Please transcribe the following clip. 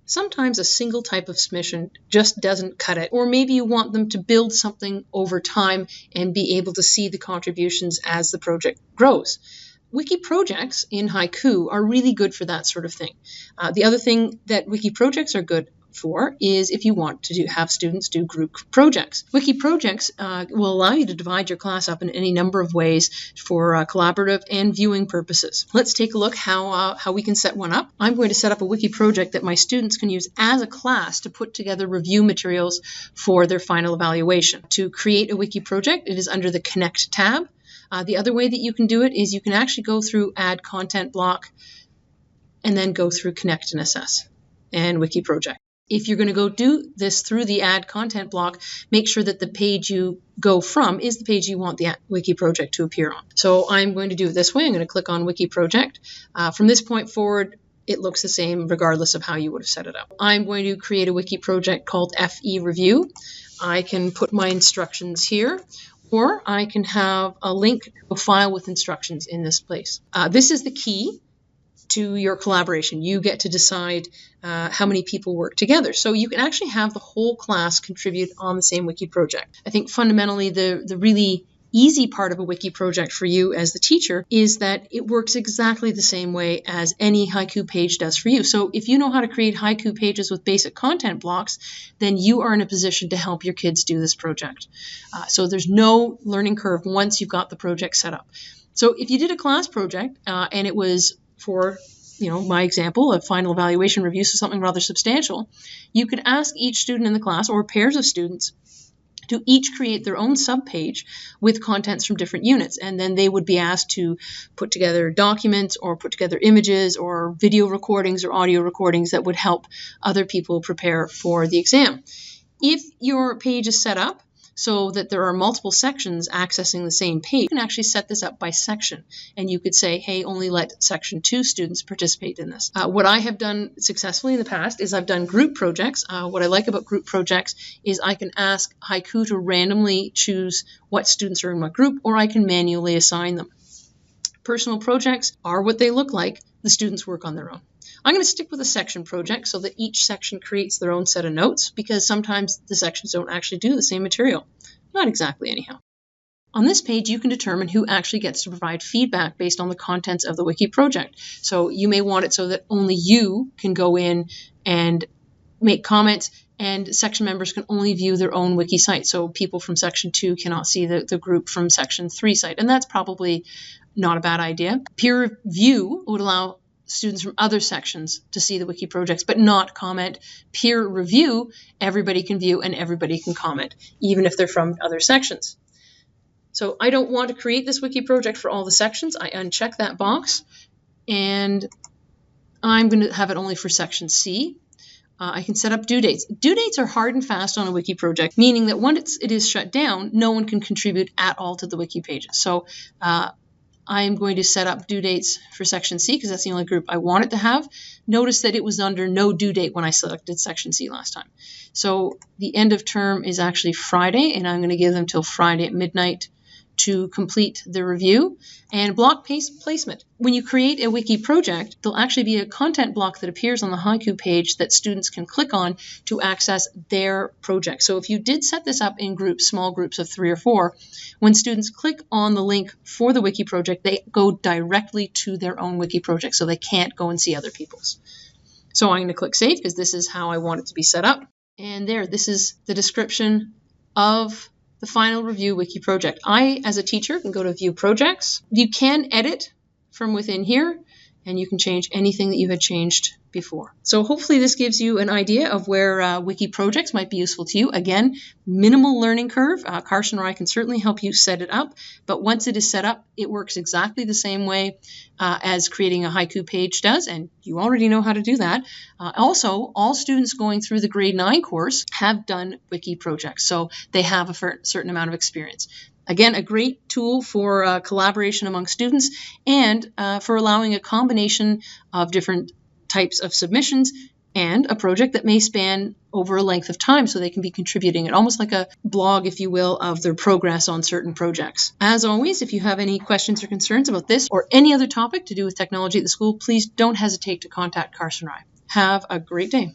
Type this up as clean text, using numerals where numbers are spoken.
Sometimes a single type of submission just doesn't cut it, or maybe you want them to build something over time and be able to see the contributions as the project grows. WikiProjects in Haiku are really good for that sort of thing. The other thing that WikiProjects are good for is if you want to have students do group projects. WikiProjects will allow you to divide your class up in any number of ways for collaborative and viewing purposes. Let's take a look how we can set one up. I'm going to set up a WikiProject that my students can use as a class to put together review materials for their final evaluation. To create a WikiProject, it is under the Connect tab. The other way that you can do it is you can actually go through Add Content block and then go through Connect and Assess and WikiProject. If you're going to go do this through the Add Content block, make sure that the page you go from is the page you want the WikiProject to appear on. So I'm going to do it this way. I'm going to click on WikiProject. From this point forward, it looks the same regardless of how you would have set it up. I'm going to create a WikiProject called FE Review. I can put my instructions here, or I can have a link to a file with instructions in this place. This is the key to your collaboration. You get to decide how many people work together. So you can actually have the whole class contribute on the same WikiProject. I think fundamentally the really easy part of a WikiProject for you as the teacher is that it works exactly the same way as any Haiku page does for you. So if you know how to create Haiku pages with basic content blocks, then you are in a position to help your kids do this project. So there's no learning curve once you've got the project set up. So if you did a class project and it was for, my example, a final evaluation review, so something rather substantial, you could ask each student in the class or pairs of students to each create their own subpage with contents from different units. And then they would be asked to put together documents or put together images or video recordings or audio recordings that would help other people prepare for the exam. If your page is set up so that there are multiple sections accessing the same page, you can actually set this up by section. And you could say, hey, only let section 2 students participate in this. What I have done successfully in the past is I've done group projects. What I like about group projects is I can ask Haiku to randomly choose what students are in what group, or I can manually assign them. Personal projects are what they look like. The students work on their own. I'm going to stick with a section project so that each section creates their own set of notes, because sometimes the sections don't actually do the same material. Not exactly, anyhow. On this page, you can determine who actually gets to provide feedback based on the contents of the WikiProject. So you may want it so that only you can go in and make comments, and section members can only view their own wiki site. So people from section 2 cannot see the group from section 3 site, and that's probably not a bad idea. Peer review would allow students from other sections to see the WikiProjects, but not comment. Peer review, everybody can view and everybody can comment, even if they're from other sections. So I don't want to create this WikiProject for all the sections. I uncheck that box, and I'm going to have it only for section C. I can set up due dates. Due dates are hard and fast on a WikiProject, meaning that once it is shut down, no one can contribute at all to the wiki pages. So I'm going to set up due dates for section C because that's the only group I want it to have. Notice that it was under no due date when I selected section C last time. So the end of term is actually Friday, and I'm going to give them till Friday at midnight to complete the review. And block placement. When you create a wiki project, there'll actually be a content block that appears on the Haiku page that students can click on to access their project. So if you did set this up in groups, small groups of 3 or 4, when students click on the link for the wiki project, they go directly to their own wiki project, so they can't go and see other people's. So I'm going to click Save because this is how I want it to be set up. And there, this is the description of the final review wiki project. I, as a teacher, can go to View Projects. You can edit from within here, and you can change anything that you had changed before. So hopefully this gives you an idea of where wiki projects might be useful to you. Again, minimal learning curve. Carson or I can certainly help you set it up, but once it is set up, it works exactly the same way as creating a Haiku page does, and you already know how to do that. Also, all students going through the grade 9 course have done wiki projects, so they have a certain amount of experience. Again, a great tool for collaboration among students and for allowing a combination of different types of submissions and a project that may span over a length of time so they can be contributing it, almost like a blog, if you will, of their progress on certain projects. As always, if you have any questions or concerns about this or any other topic to do with technology at the school, please don't hesitate to contact Carson or I. Have a great day.